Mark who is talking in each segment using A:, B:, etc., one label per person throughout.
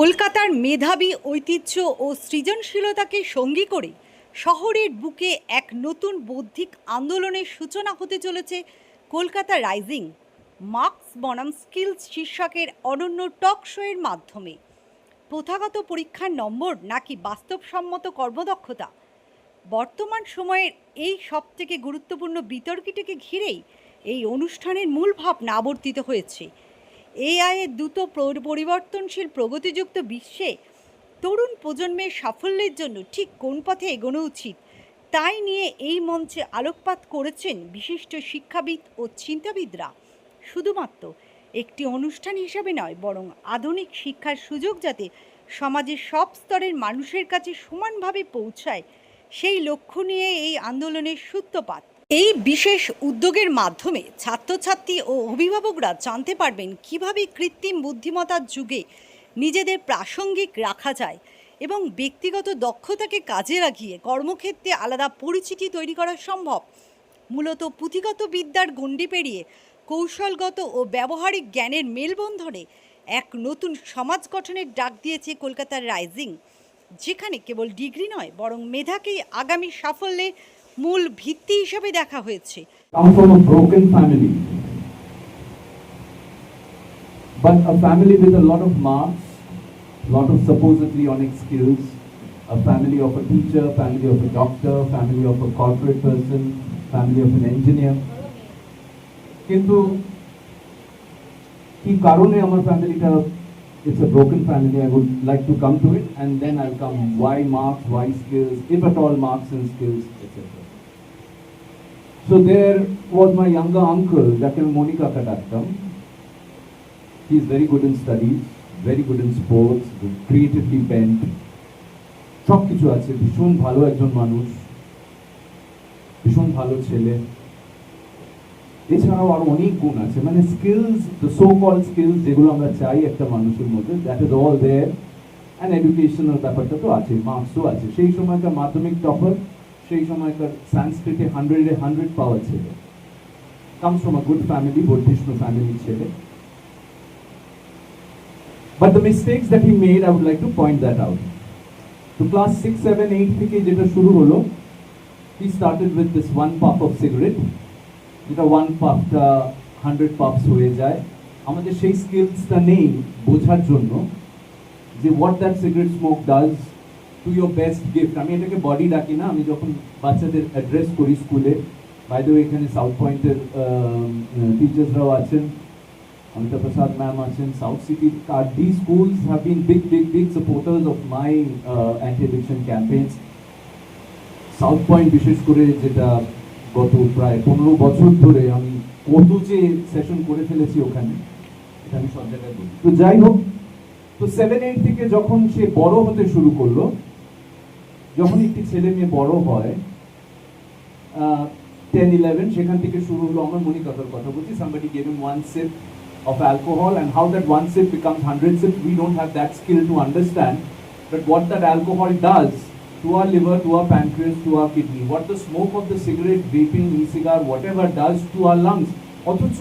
A: কলকাতার মেধাবী ঐতিহ্য ও সৃজনশীলতাকে সঙ্গী করে শহরের বুকে এক নতুন বৌদ্ধিক আন্দোলনের সূচনা হতে চলেছে কলকাতা রাইজিং মার্কস বনাম স্কিলস শীর্ষকের অনন্য টক শোয়ের মাধ্যমে। প্রথাগত পরীক্ষার নম্বর নাকি বাস্তবসম্মত কর্মদক্ষতা, বর্তমান সময়ের এই সবথেকে গুরুত্বপূর্ণ বিতর্কটিকে ঘিরেই এই অনুষ্ঠানের মূল ভাবনা আবর্তিত হয়েছে। এআইয়ের দ্রুত পরিবর্তনশীল প্রগতিযুক্ত বিশ্বে তরুণ প্রজন্মের সাফল্যের জন্য ঠিক কোন পথে এগোনো উচিত তাই নিয়ে এই মঞ্চে আলোকপাত করেছেন বিশিষ্ট শিক্ষাবিদ ও চিন্তাবিদরা। শুধুমাত্র একটি অনুষ্ঠান হিসেবে নয়, বরং আধুনিক শিক্ষার সুযোগ যাতে সমাজের সব স্তরের মানুষের কাছে সমানভাবে পৌঁছায়, সেই লক্ষ্য নিয়ে এই আন্দোলনের সূত্রপাত। এই বিশেষ উদ্যোগের মাধ্যমে ছাত্রছাত্রী ও অভিভাবকরা জানতে পারবেন কিভাবে কৃত্রিম বুদ্ধিমত্তার যুগে নিজেদের প্রাসঙ্গিক রাখা যায় এবং ব্যক্তিগত দক্ষতাকে কাজে লাগিয়ে কর্মক্ষেত্রে আলাদা পরিচিতি তৈরি করা সম্ভব। মূলত পুঁথিগত বিদ্যার গণ্ডি পেরিয়ে কৌশলগত ও ব্যবহারিক জ্ঞানের মেলবন্ধনে এক নতুন সমাজ গঠনের ডাক দিয়েছে কলকাতার রাইজিং, যেখানে কেবল ডিগ্রি নয়, বরং মেধাকেই আগামী সাফল্যের মূল ভিত্তি হিসেবে দেখা হয়েছে।
B: Come from a broken family, but a family with a lot of marks, lot of supposedly unique skills, a family of a teacher, family of a doctor, family of a corporate person, family of an engineer. কিন্তু কি কারণে আমার ফ্যামিলিটা, it's a broken family, I would like to come to it and then I'll come why marks, why skills, if at all marks and skills, etc. So there was my younger uncle, Dr. Monica Kadaktam. He's very good in studies, very good in sports, creatively bent. সব কিছু আছে, ভীষণ ভালো একজন মানুষ, ভীষণ ভালো ছেলে। এছাড়াও আরো অনেক গুণ আছে, মানে skills, the so called skills যেগুলো আমরা চাই একটা মানুষের মধ্যে, that is all there. And educational ব্যাপারটা তো আছে, মার্কসও আছে। সেই সময়কার মাধ্যমিক টপার, সেই সময়কার সংস্কৃতে 100-এ 100 পাওয়া ছেলে, comes from a good family, বর্ধিষ্ণু ফ্যামিলির ছেলে। But the mistakes that he made, I would like to point that out. তো ক্লাস 6, 7, 8 থেকে যেটা শুরু হলো, he started with this 1 puff of cigarette, যেটা 1 puffটা 100 puffs হয়ে যায়। আমাদের সেই স্কিলসটা নেই বোঝার জন্য যে what that cigarette smoke does to your best gift. আমি এটাকে বডি ডাকি না, আমি যখন বাচ্চাদের অ্যাড্রেস করি স্কুলে, বাই দ্য ওয়ে এখানে সাউথ পয়েন্টের টিচার্সরাও আছেন, অমিতা প্রসাদ ম্যাম আছেন, south city, these schools have been big supporters of my anti-addiction campaigns. South point বিশেষ করে, যেটা গত প্রায় 15 বছর ধরে আমি কত যে সেশন করে ফেলেছি ওখানে, এটা আমি সব জায়গায় বলি। তো যাই হোক, তো 7-8 থেকে যখন সে বড় হতে শুরু করলো, যখন একটি ছেলে মেয়ে বড় হয়, 10-11, সেখান থেকে শুরু হলো আমার মনিকার কথা বলছি, somebody gave him 1 sip of alcohol, and how that 1 sip becomes 100 sips, we don't have that skill to understand. But what that alcohol does to our liver, to our pancreas, to our kidney, what the smoke of the cigarette, vaping, e-cigar, whatever does to our lungs, অথচ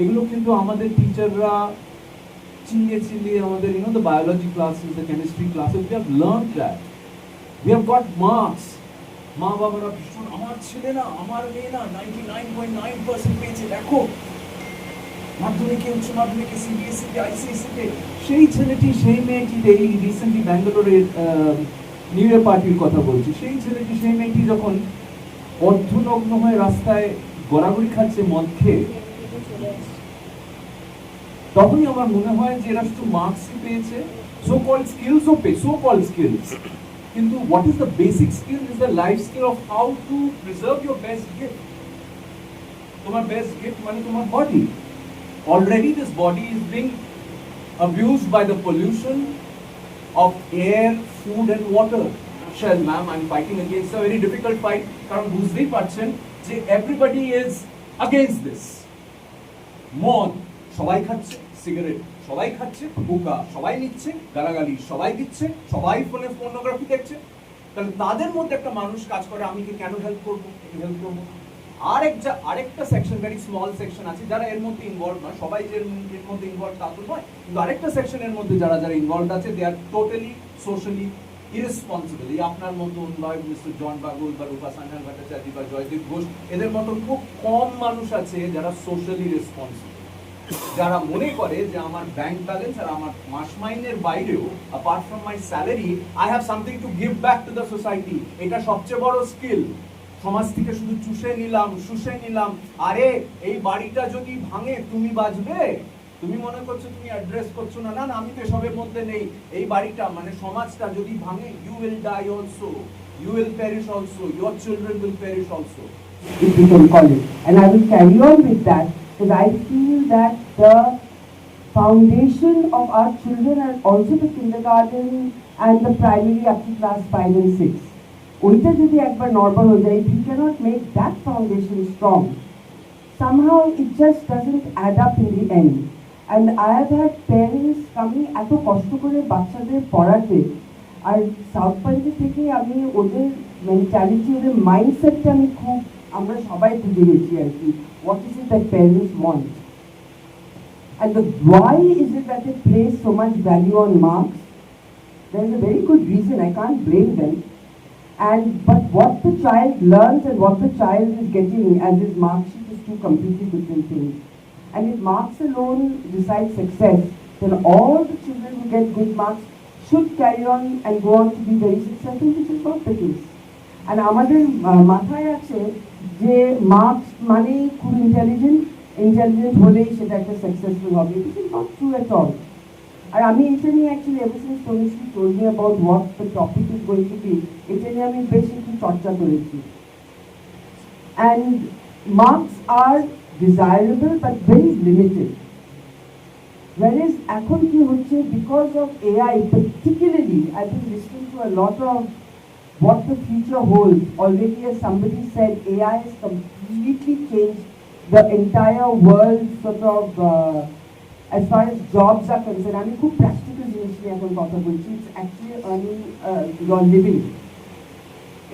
B: এগুলো কিন্তু আমাদের টিচাররা চিল্লিয়ে আমাদের, the biology classes, the chemistry classes, we have learned that. We have got marks. মা বাবারা ভীষণ, আমার ছেলে না, আমার মেয়ে না 99.9% পেয়েছে, দেখো মাধ্যমিকে, উচ্চ মাধ্যমিকে, সিবিএসসিতে, আইসিএসসিতে। সেই ছেলেটি, সেই মেয়েটি, এই রিসেন্টলি ব্যাঙ্গালোরের নিউ ইয়ার পার্টির কথা বলছি, সেই ছেলেটি, সেই মেয়েটি যখন অর্ধনগ্ন হয়ে রাস্তায় গড়াগড়ি খাচ্ছে মদ খেয়ে, তখনই আমার মনে হয় যে এরা শুধু মার্কসই পেয়েছে, সো কল স্কিলসও পেয়ে, সো কল স্কিলস, কিন্তু what is the basic skill is the life skill of how to preserve your best gift. তোমার বেস্ট গিফট মানে তোমার body. Already this body is being abused by the pollution of air, food and water. Shall ma'am, I'm fighting against a very difficult fight, কারণ বুঝতেই পারছেন যে everybody is against this. মদ সবাই খাচ্ছে, সিগারেট সবাই খাচ্ছে, হুকা সবাই নিচ্ছে, গালাগালি সবাই দিচ্ছে, সবাই ফোনে পর্নোগ্রাফি দেখছে। তাহলে তাদের মধ্যে একটা মানুষ কাজ করে, আমি কি কেন হেল্প করবো, হেল্প করবো। আরেকটা সেকশন, ভেরি স্মল সেকশন আছে যারা এর মধ্যে ইনভলভ নয়, সবাই যে এর মধ্যে ইনভলভ তা তো নয়, কিন্তু আরেকটা সেকশনের মধ্যে যারা যারা ইনভলভ আছে দে আর টোটালি সোশ্যালি ইরেসপন্সিবল। এই আপনার মতন বা মিস্টার জন বাগুল বা রূপা সান্যাল ভট্টাচার্য বা জয়দীপ ঘোষ, এদের মতন খুব কম মানুষ আছে যারা সোশ্যালি রেসপন্সিবল, যারা মনে করে যে আমার ব্যাংক ব্যালেন্স আর আমার মাস মাইনের বাইরেও apart from my salary I have something to give back to the society. এটা সবচেয়ে বড় স্কিল। সমাজ থেকে শুধু চুষে নিলাম, শুষে নিলাম, আরে এই বাড়িটা যদি ভাঙে তুমি বাঁচবে? তুমি মনে করছো তুমি অ্যাড্রেস করছো না, না না আমি তো এসবের মধ্যে নেই। এই বাড়িটা মানে সমাজটা যদি ভাঙে, you will die also, you will perish also, your children will perish also.
C: If we can call it. And I will carry on with that because I feel that the foundation of our children and also the kindergarten and the primary up to class 5 and 6. ওইটা যদি একবার normal হয়ে যায়, if you cannot make that foundation strong, somehow it just doesn't add up in the end. And I have had parents coming এত কষ্ট করে বাচ্চাদের পড়াতে, আর সাউথ পয়েন্ট থেকে আমি ওদের মেন্টালিটি, ওদের মাইন্ডসেটটা আমি খুব, আমরা সবাই বুঝে গেছি আর কি, what is it that parents want and why is it that they place so much value on marks. There is a very good reason, I can't blame them, but what the child learns and what the child is getting as his mark sheet is two completely different things. And if marks alone decide success, then all the children who get good marks should carry on and go on to be very successful, which is not the case. And আমাদের মাথায় আছে যে marks মানেই খুব intelligent হলেই সেটা একটা successful হবে। It is not true at all. আর আমি এটা নিয়ে actually ever since Tanushree told me about what the topic is going to be, এটা নিয়ে আমি বেশ একটু চর্চা করেছি। And marks are desirable but very limited. Whereas এখন কি হচ্ছে, because of AI particularly, I've been listening to a lot of what the future holds. Already, as somebody said, AI has completely changed the entire world sort of as far as jobs are concerned. আমি খুব practical জিনিস নিয়ে এখন কথা বলছি. It's actually earning your living.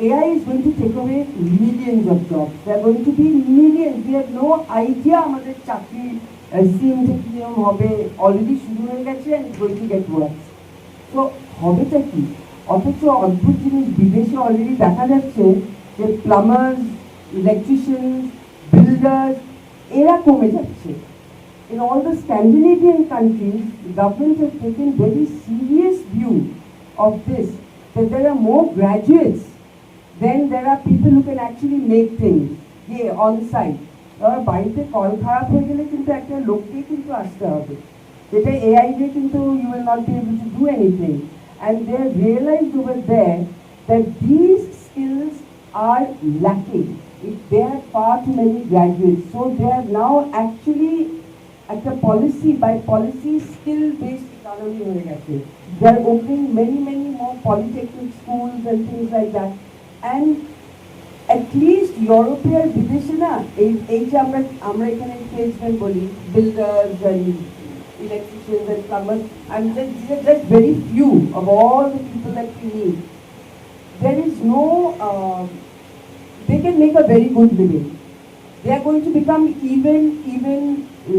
C: AI is going to take away millions of jobs. There are going to be millions. We have no idea আমাদের চাকরি সিম থেকে নিয়ম হবে, অলরেডি শুরু হয়ে গেছে and it's going to get worse. So হবেটা কি? অথচ অদ্ভুত জিনিস বিদেশে অলরেডি দেখা যাচ্ছে যে প্লামার্স, ইলেকট্রিশিয়ানস, বিল্ডার্স এরা কমে যাচ্ছে। In all the Scandinavian countries, the government has taken very serious view of this, that there are more graduates than there are people who can actually make things on site. বাড়িতে call খারাপ হয়ে গেলে কিন্তু একটা লোককে কিন্তু আসতে হবে, যেটা AI দিয়ে কিন্তু you will not be able to do anything. And they have realized over there that these skills are lacking. They have far too many graduates. So they are now actually at the policy skill-based economy হয়ে গেছে. They are opening many more polytechnic schools and things like that. And at least European বিদেশে না এই যে আমরা এখানে tradesmen বলি, builders and electricians and plumbers, and these are just very few of all the people that we need. There is no, they can make a very good living. They are going to become even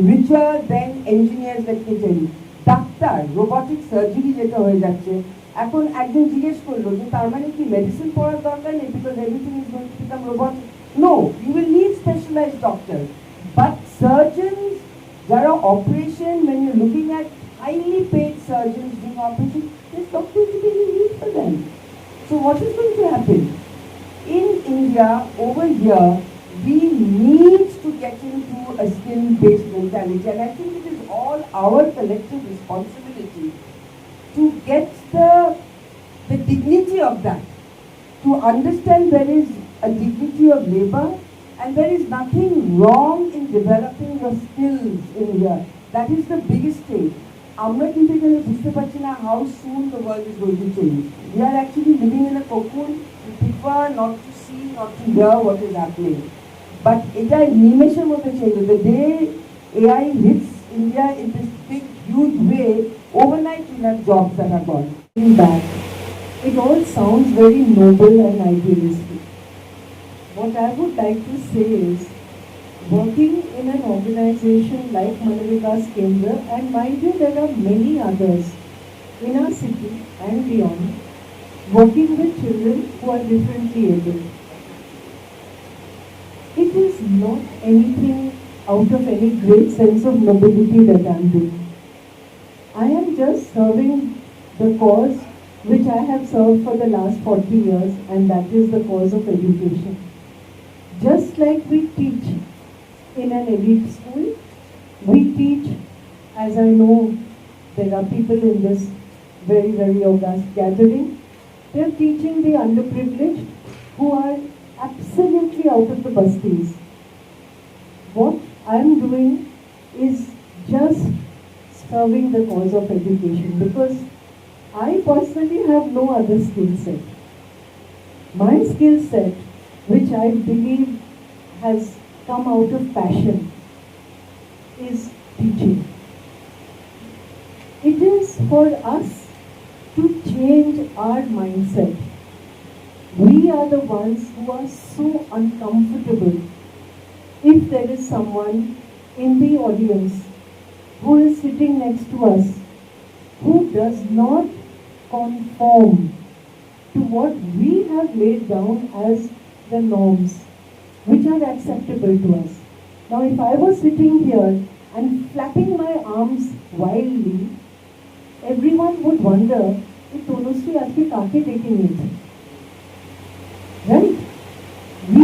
C: richer than engineers, let me tell you. Doctor, robotic surgery যেটা হয়ে যাচ্ছে, এখন একজন জিজ্ঞেস করলো যে তার মানে কি মেডিসিন পড়ার দরকার নেই, because everything is going to become robotic. No, you will need specialized doctors. But surgeons, যারা operation, when you're looking at highly paid surgeons doing operation, there's not going to be any need for them. So what is going to happen? In India, over here, we need to get into a skill-based mentality, and I think it is all our collective responsibility to get the dignity of that, to understand there is a dignity of labor and there is nothing wrong in developing your skills in here. That is the biggest thing. আমরা কিন্তু এখানে বুঝতে পারছি না how soon the world is going to change. We are actually living in a cocoon. We prefer not to see, not to hear what is happening. But এটা নিমেষের মধ্যে change. The day AI hits India in this big, huge way, overnight we have jobs that are gone. Back. It all sounds very noble and idealistic.
D: What I would like to say is, working in an organization like Manavikas Kendra, and mind you, there are many others in our city and beyond, working with children who are differently able. It is not anything out of any great sense of nobility that I am doing. I am just serving the cause which I have served for the last 40 years, and that is the cause of education. Just like we teach in an elite school, we teach, as I know there are people in this very, very august gathering, they are teaching the underprivileged who are absolutely out of the bastis. What I am doing is just serving the cause of education, because I personally have no other skill set. My skill set, which I believe has come out of passion, is teaching. It is for us to change our mindset. We are the ones who are so uncomfortable if there is someone in the audience who is sitting next to us who does not conform to what we have laid down as the norms which are acceptable to us. Now, if I was sitting here and flapping my arms wildly, everyone would wonder, "ये तनुश्री आज के काके देखेंगे?" Right? We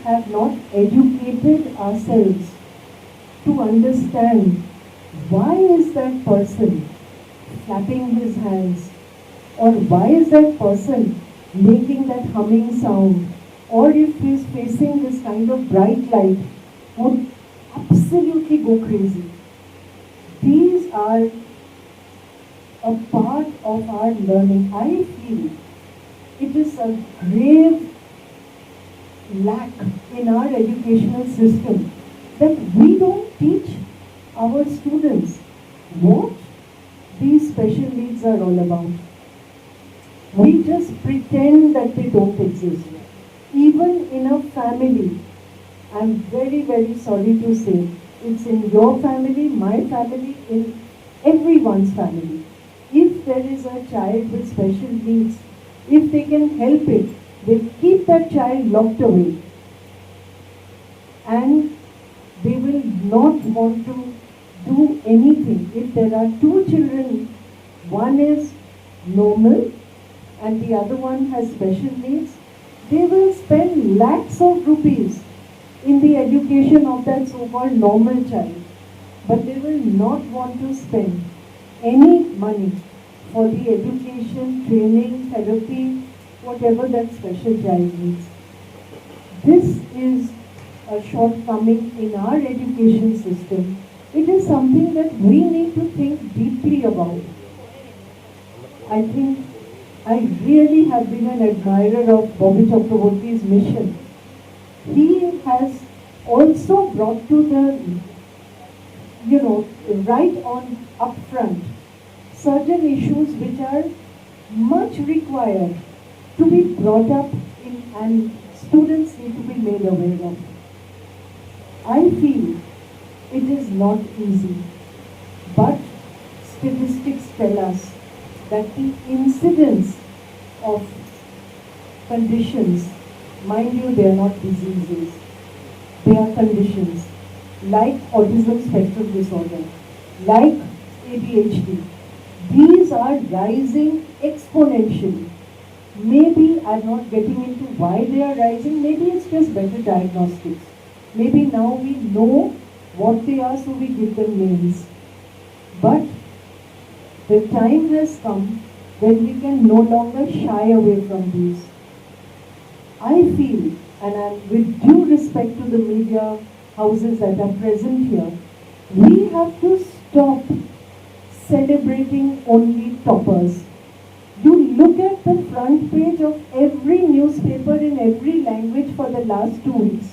D: have not educated ourselves to understand why is that person clapping his hands, or why is that person making that humming sound, or if he is facing this kind of bright light, would absolutely go crazy. These are a part of our learning. I feel it is a grave lack in our educational system that we don't teach our students what these special needs are all about. We just pretend that they don't exist. Even in a family, I'm very, very sorry to say, it's in your family, my family, in everyone's family. If there is a child with special needs, if they can help it, they keep that child locked away. And they will not want to do anything. If there are two children, one is normal and the other one has special needs, they will spend lakhs of rupees in the education of that so-called normal child. But they will not want to spend any money for the education, training, therapy, whatever that special child needs. This is a shortcoming in our education system. It is something that we need to think deeply about. I think I really have been an admirer of Bobby Chakraborty's mission. He has also brought to the, right on upfront certain issues which are much required to be brought up in, and students need to be made aware of. I feel it is not easy, but statistics tell us that the incidence of conditions, mind you, they are not diseases, they are conditions like autism spectrum disorder, like ADHD. These are rising exponentially. Maybe I'm not getting into why they are rising, maybe it's just better diagnostics. Maybe now we know what they are, so we give them names. But the time has come when we can no longer shy away from these. I feel, and I'm with due respect to the media houses that are present here, we have to stop celebrating only toppers. You look at the front page of every newspaper in every language for the last 2 weeks.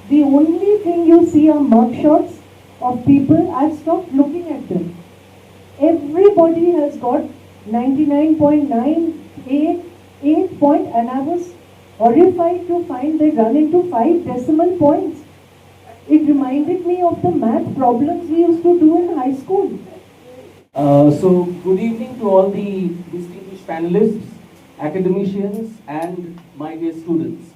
D: The only thing you see are mugshots of people. I've stopped looking at them. Everybody has got 99.988 point, and I was horrified to find they run into 5 decimal points. It reminded me of the math problems we used to do in high school.
B: So, good evening to all the distinguished panelists, academicians, and my dear students.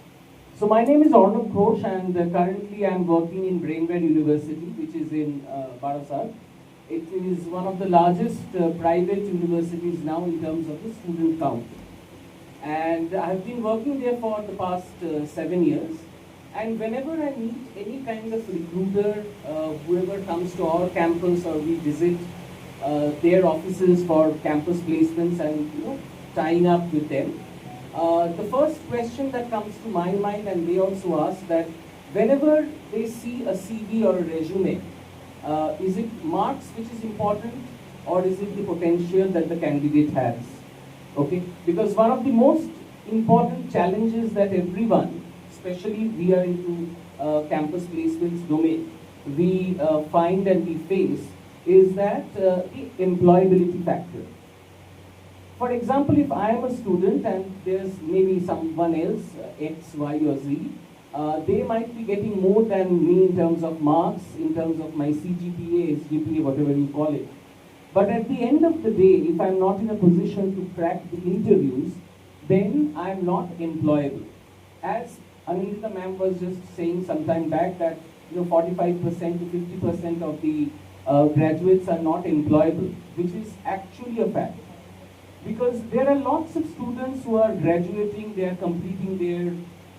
B: So, my name is Arnab Ghosh, and currently I am working in Brainware University, which is in Barasat. It is one of the largest private universities now in terms of the student count. And I have been working there for the past 7 years. And whenever I meet any kind of recruiter, whoever comes to our campus or we visit their offices for campus placements and tying up with them, the first question that comes to my mind, and they also ask that whenever they see a CV or a resume, is it marks which is important or is it the potential that the candidate has? Okay, because one of the most important challenges that everyone, especially we are into campus placements domain, we find and we face is that the employability factor. For example, if I am a student and there's maybe someone else, X, Y, or Z, they might be getting more than me in terms of marks, in terms of my CGPA, SGPA, whatever you call it. But at the end of the day, if I'm not in a position to crack the interviews, then I'm not employable. As Anindita ma'am was just saying some time back that 45% to 50% of the graduates are not employable, which is actually a fact. Because there are lots of students who are graduating, they are completing their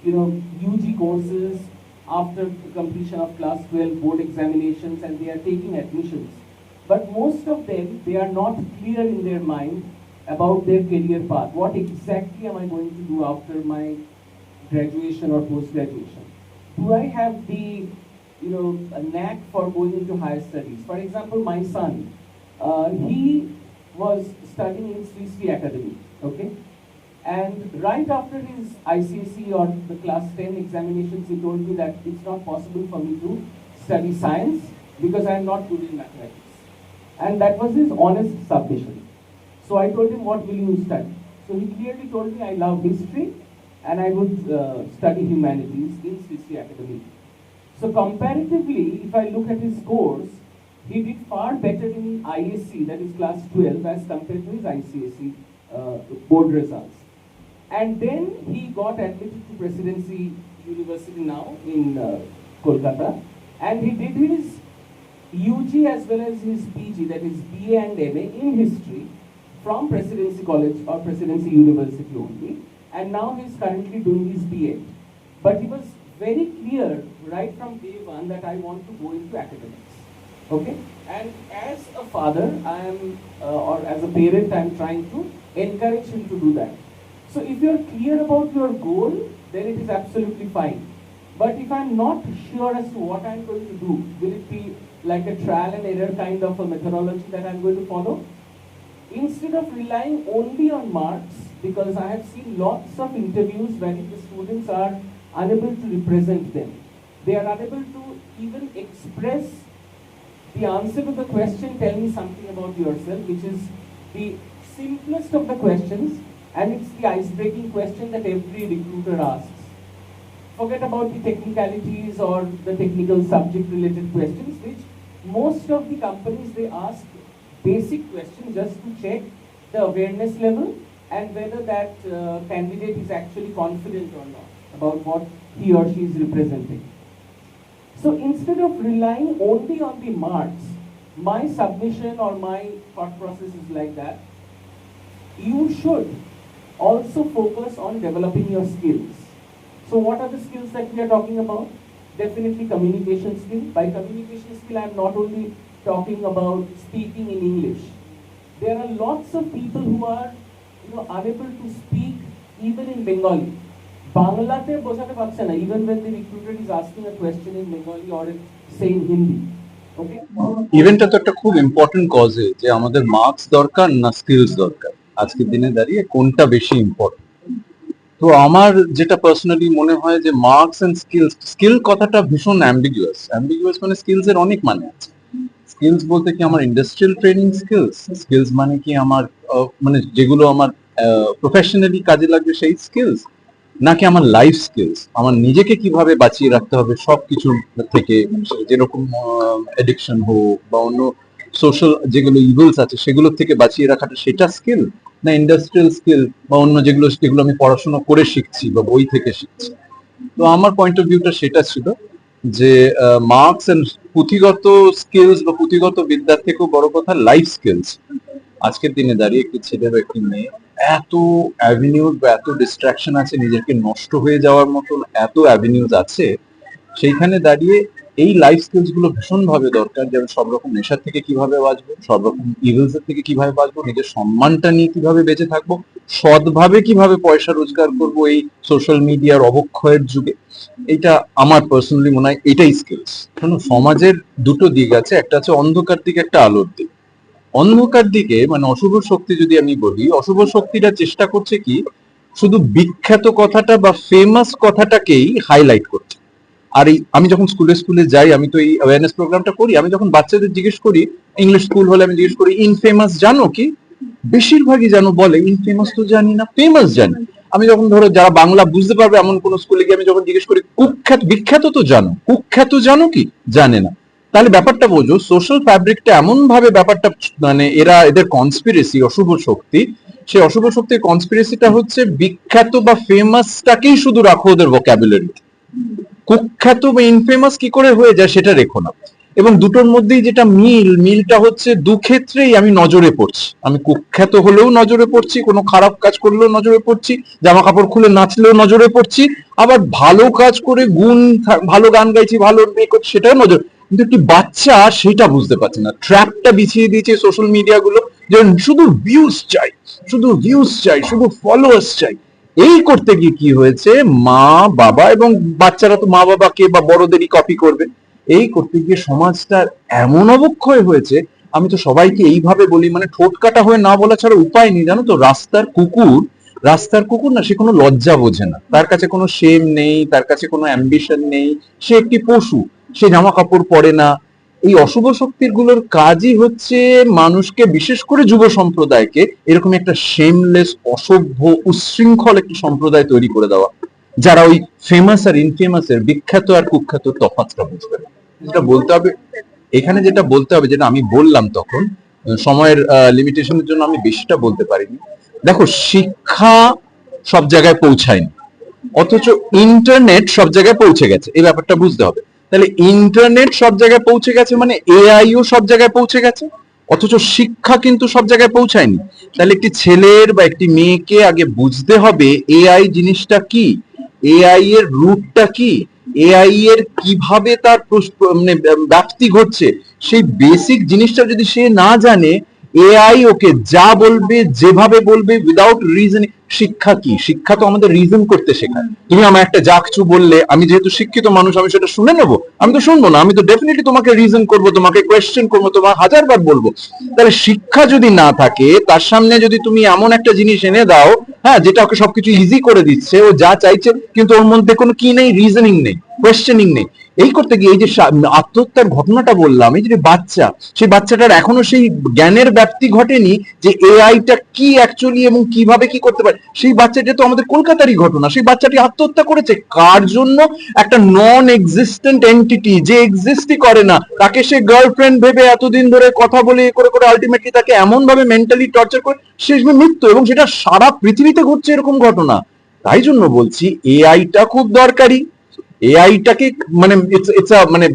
B: UG courses after completion of class 12 board examinations, and they are taking admissions. But most of them, they are not clear in their mind about their career path. What exactly am I going to do after my graduation or post-graduation? Do I have the a knack for going into higher studies? For example, my son, he was studying in Sri Sri Academy, okay? And right after his ICSE or the class 10 examinations, he told me that it's not possible for me to study science because I am not good in mathematics. And that was his honest submission. So I told him, what will you study? So he clearly told me, I love history and I would study humanities in Sri Sri Academy. So comparatively, if I look at his scores, he did far better in ISC, that is class 12, as compared to his ICSE board results. And then he got admitted to Presidency University now in Kolkata, and he did his UG as well as his PG, that is BA and MA in history from Presidency College or Presidency University only, and now he's currently doing his BA. But he was very clear right from day one that I want to go into academics. Okay, and as a father, I am, or as a parent, I am trying to encourage him to do that. So if you are clear about your goal, then it is absolutely fine. But if I am not sure as to what I am going to do, will it be like a trial and error kind of a methodology that I am going to follow? Instead of relying only on marks, because I have seen lots of interviews where the students are unable to represent them. They are unable to even express the answer to the question, tell me something about yourself, which is the simplest of the questions, and it's the ice-breaking question that every recruiter asks. Forget about the technicalities or the technical subject-related questions, which most of the companies, they ask basic questions just to check the awareness level and whether that candidate is actually confident or not about what he or she is representing. So instead of relying only on the marks, my submission or my thought process is like that. You should also focus on developing your skills. So what are the skills that we are talking about? Definitely communication skill. By communication skill, I am not only talking about speaking in English. There are lots of people who are unable to speak even in Bengali. বাংলাতে বোঝাতে পারছে না, even when the recruiter is asking a question in Bengali or say in Hindi. Okay?
E: ইভেন্টটা তো একটা খুব important কজে যে আমাদের মার্কস দরকার না স্কিলস দরকার, আজকের দিনে দাঁড়িয়ে কোনটা বেশি ইম্পর্টেন্ট। তো আমার যেটা পার্সোনালি মনে হয় যে মার্কস এন্ড স্কিলস, স্কিল কথাটা ভীষণ অ্যাম্বিগুয়াস মানে স্কিলস এর অনেক মানে আছে। স্কিলস বলতে কি আমার ইন্ডাস্ট্রিয়াল ট্রেনিং স্কিলস, স্কিলস মানে কি আমার মানে যেগুলো আমার প্রফেশনালি কাজে লাগবে সেই স্কিলস, নাকি আমার লাইফ স্কিলস, আমার নিজেকে কিভাবে বাঁচিয়ে রাখতে হবে সবকিছু থেকে, যেরকম এডিকশন হোক বা অন্য সোশ্যাল যেগুলো ইভিলস আছে সেগুলো থেকে বাঁচিয়ে রাখাটা, সেটা স্কিল, না ইন্ডাস্ট্রিয়াল স্কিল বা অন্য যেগুলো আমি পড়াশোনা করে শিখছি বা বই থেকে শিখছি। তো আমার পয়েন্ট অফ ভিউটা সেটা ছিল যে মার্কস এন্ড পুঁথিগত স্কিলস বা পুঁথিগত বিদ্যার থেকেও বড় কথা লাইফ স্কিলস। আজকের দিনে দাঁড়িয়ে একটি ছেলে বা একটি মেয়ে এত অ্যাভিনিউজ বা এত ডিস্ট্রাকশন আছে, নিজেকে নষ্ট হয়ে যাওয়ার মতন এত অ্যাভিনিউজ আছে, সেইখানে দাঁড়িয়ে এই লাইফ স্কিলস গুলো ভীষণ ভাবে দরকার। যেমন সব রকম নেশার থেকে কিভাবে বাঁচবো, সব রকম ইভিলস এর থেকে কিভাবে বাঁচবো, নিজের সম্মানটা নিয়ে কিভাবে বেঁচে থাকবো, সৎভাবে কিভাবে পয়সা রোজগার করবো এই সোশ্যাল মিডিয়ার অবক্ষয়ের যুগে। এটা আমার পার্সোনালি মনে হয় এটাই স্কিলস। শোনো, সমাজের দুটো দিক আছে, একটা আছে অন্ধকার দিক, একটা আলোর দিক। অন্ধকার দিকে মানে অশুভ শক্তি যদি আমি বলি, অশুভ শক্তিটা চেষ্টা করছে কি শুধু বিখ্যাত কথাটা বা ফেমাস কথাটাকেই হাইলাইট করছে। আর এই আমি যখন স্কুলে যাই, আমি তো এই অ্যাওয়ারনেস প্রোগ্রামটা করি, আমি যখন বাচ্চাদের জিজ্ঞেস করি, ইংলিশ স্কুল হলে আমি জিজ্ঞেস করি ইনফেমাস জানো কি, বেশিরভাগই জানো বলে ইনফেমাস তো জানি না, ফেমাস জানি। আমি যখন ধরো যারা বাংলা বুঝতে পারবে এমন কোন স্কুলে গিয়ে আমি যখন জিজ্ঞেস করি কুখ্যাত, বিখ্যাত তো জানো, কুখ্যাত জানো কি, জানে না। তাহলে ব্যাপারটা বোঝো, সোশ্যাল ফ্যাব্রিকটা এমন ভাবে ব্যাপারটা মানে এদের কনস্পিরেসি, অশুভ শক্তি, সেই অশুভ শক্তির কনস্পিরেসিটা হচ্ছে বিখ্যাত বা ফেমাসটাকেই শুধু রাখো ওদের ভোক্যাবুলারি, কুখ্যাত বা ইনফেমাস কি করে হয়ে যায় সেটা রেখো না। এবং দুটোর মধ্যেই যেটা মিলটা হচ্ছে দু ক্ষেত্রেই আমি নজরে পড়ছি। আমি কুখ্যাত হলেও নজরে পড়ছি, কোনো খারাপ কাজ করলেও নজরে পড়ছি, জামা কাপড় খুলে নাচলেও নজরে পড়ছি, আবার ভালো কাজ করে ভালো গান গাইছি, ভালো বিয়ে করছি সেটাও নজর। কিন্তু একটি বাচ্চা সেটা বুঝতে পারছে না, ট্র্যাপটা বিছিয়ে দিয়েছে সোশ্যাল মিডিয়া গুলো, যে শুধু ভিউজ চাই, শুধু ভিউজ চাই, শুধু ফলোয়ার্স চাই। এই করতে গিয়ে কি হয়েছে, মা বাবা এবং বাচ্চারা তো মা বাবাকে বা বড়দেরই কপি করবে, এই করতে গিয়ে সমাজটার এমন অবক্ষয় হয়েছে। আমি তো সবাইকে এইভাবে বলি, মানে ঠোঁট কাটা হয়ে না বলা ছাড়া উপায় নেই, জানো তো। রাস্তার কুকুর না, সে কোনো লজ্জা বোঝে না, তার কাছে কোনো শেম নেই, তার কাছে কোনো অ্যাম্বিশন নেই, সে একটি পশু, সে জামা কাপড় পরে না। এই অশুভ শক্তির গুলোর কাজই হচ্ছে মানুষকে, বিশেষ করে যুব সম্প্রদায়কে এরকম একটা শেমলেস, অসভ্য, উচ্ছৃঙ্খল একটি সম্প্রদায় তৈরি করে দেওয়া, যারা ওই ফেমাস আর ইনফেমাসের, বিখ্যাত আর কুখ্যাত তফাৎটা বুঝবে না। যেটা বলতে হবে এখানে, যেটা বলতে হবে, যেটা আমি বললাম তখন, সময়ের লিমিটেশনের জন্য আমি বেশিটা বলতে পারিনি। দেখো, শিক্ষা সব জায়গায় পৌঁছায়নি, অথচ ইন্টারনেট সব জায়গায় পৌঁছে গেছে, এই ব্যাপারটা বুঝতে হবে। তাহলে ইন্টারনেট সব জায়গায় পৌঁছে গেছে মানে এআইও সব জায়গায় পৌঁছে গেছে, অথচ শিক্ষা কিন্তু সব জায়গায় পৌঁছায়নি। তাহলে একটি ছেলের বা একটি মেয়েকে আগে বুঝতে হবে এআই জিনিসটা কি, এআই এর রুটটা কি, এআই এর কিভাবে তার মানে ব্যাপ্তি ঘটছে, সেই বেসিক জিনিসটা যদি সে না জানে, এআই ওকে যা বলবে, যেভাবে বলবে, উইদাউট রিজনিং। শিক্ষা কি? শিক্ষা তো আমাদের রিজন করতে শেখায়। তুমি আমার একটা যা কিছু বললে, আমি যেহেতু শিক্ষিত মানুষ, আমি সেটা শুনে নেবো? আমি তো শুনবো না, আমি তো ডেফিনেটলি তোমাকে রিজন করবো, তোমাকে কোয়েশ্চেন করবো, তোমার হাজারবার বলবো। তাহলে শিক্ষা যদি না থাকে, তার সামনে যদি তুমি এমন একটা জিনিস এনে দাও, হ্যাঁ, যেটা ওকে সবকিছু ইজি করে দিচ্ছে, ও যা চাইছে, কিন্তু ওর মধ্যে কোনো কি নেই, রিজনিং নেই, কোয়েশ্চেনিং নেই। এই করতে গিয়ে এই যে আত্মহত্যার ঘটনাটা বললাম, এই যে বাচ্চা, সেই বাচ্চাটার এখনো সেই জ্ঞানের ব্যাপ্তি ঘটেনি যে এআইটা কি অ্যাকচুয়ালি এবং কিভাবে কি করতে পারে। সেই বাচ্চাটা তো আমাদের কলকাতারই ঘটনা, সেই বাচ্চাটি আত্মহত্যা করেছে কার জন্য? একটা নন এক্সিস্টেন্ট এন্টিটি, যে এক্সিস্টই করে না, তাকে সে গার্লফ্রেন্ড ভেবে এতদিন ধরে কথা বলে করে করে আলটিমেটলি তাকে এমন ভাবে মেন্টালি টর্চার করে শেষ মৃত্যু, এবং সেটা সারা পৃথিবীতে ঘটছে এরকম ঘটনা। তাই জন্য বলছি এআইটা খুব দরকারি। এআইটাকে মানে মানে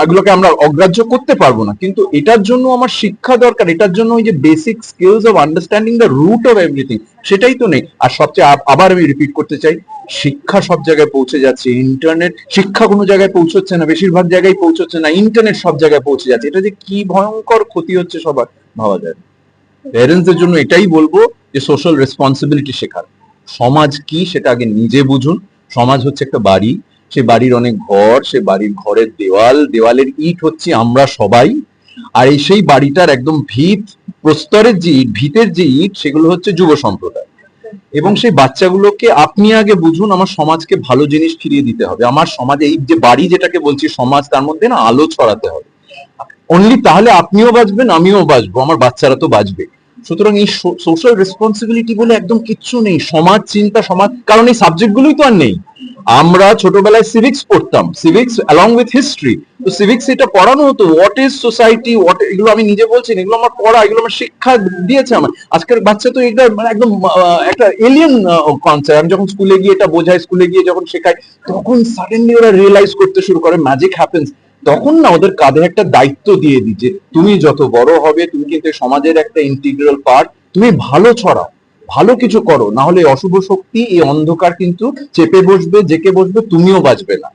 E: এগুলোকে আমরা অগ্রাহ্য করতে পারবো না, কিন্তু এটার জন্য আমার শিক্ষা দরকার, এটার জন্য ওই যে basic skills of understanding the root of everything, সেটাই তো নেই। আর সবচেয়ে আবার আমি রিপিট করতে চাই, শিক্ষা সব জায়গায় পৌঁছে যাচ্ছে, ইন্টারনেট শিক্ষা কোনো জায়গায় পৌঁছচ্ছে না, বেশিরভাগ জায়গায় পৌঁছচ্ছে না, ইন্টারনেট সব জায়গায় পৌঁছে যাচ্ছে। এটা যে কি ভয়ঙ্কর ক্ষতি হচ্ছে সবার ভাবা যায় না। প্যারেন্টসদের জন্য এটাই বলবো যে সোশ্যাল রেসপন্সিবিলিটি শেখার। সমাজ কি সেটা আগে নিজে বুঝুন। সমাজ হচ্ছে একটা বাড়ি, সে বাড়ির অনেক ঘর, সে বাড়ির ঘরের দেওয়ালের ইট হচ্ছে আমরা সবাই, আর এই সেই বাড়িটার একদম প্রস্তরের যে ইট, ভিতের যে ইট, সেগুলো হচ্ছে যুব সম্প্রদায়। এবং সেই বাচ্চাগুলোকে আপনি আগে বুঝুন, আমার সমাজকে ভালো জিনিস ফিরিয়ে দিতে হবে, আমার সমাজ, এই যে বাড়ি যেটাকে বলছি সমাজ, তার মধ্যে না আলো ছড়াতে হবে। অনলি তাহলে আপনিও বাঁচবেন, আমিও বাঁচবো, আমার বাচ্চারা তো বাঁচবে। সুতরাং এই সোশ্যাল রেসপন্সিবিলিটি বলে একদম কিচ্ছু নেই, সমাজ চিন্তা, সমাজ, কারণ এই সাবজেক্টগুলোই তো আর নেই। আমরা ছোটবেলায় সিভিক্স পড়তাম, সিভিক্স অ্যালং উইথ হিস্ট্রি, তো সিভিক্স এটা পড়ানো হতো, হোয়াট ইজ সোসাইটি, এগুলো আমি নিজে বলছি না, এগুলো আমার পড়া, এগুলো আমার শিক্ষা দিয়েছে আমার। আজকের বাচ্চা তো এটা মানে একদম একটা এলিয়েন কনসেপ্ট। আমি যখন স্কুলে গিয়ে এটা বোঝাই, স্কুলে গিয়ে যখন শেখাই, তখন সাডেনলি ওরা রিয়েলাইজ করতে শুরু করে ম্যাজিক হ্যাপেন্স। তখন না ওদের কাঁধে একটা দায়িত্ব দিয়ে দিই যে তুমি যত বড় হবে তুমি কিন্তু সমাজের একটা ইন্টিগ্রাল পার্ট, তুমি ভালো ছড়াও, ভালো কিছু করো, না হলে অশুভ শক্তি, এই অন্ধকার কিন্তু চেপে বসবে, জেকে বসবে, তুমিও বাঁচবে না।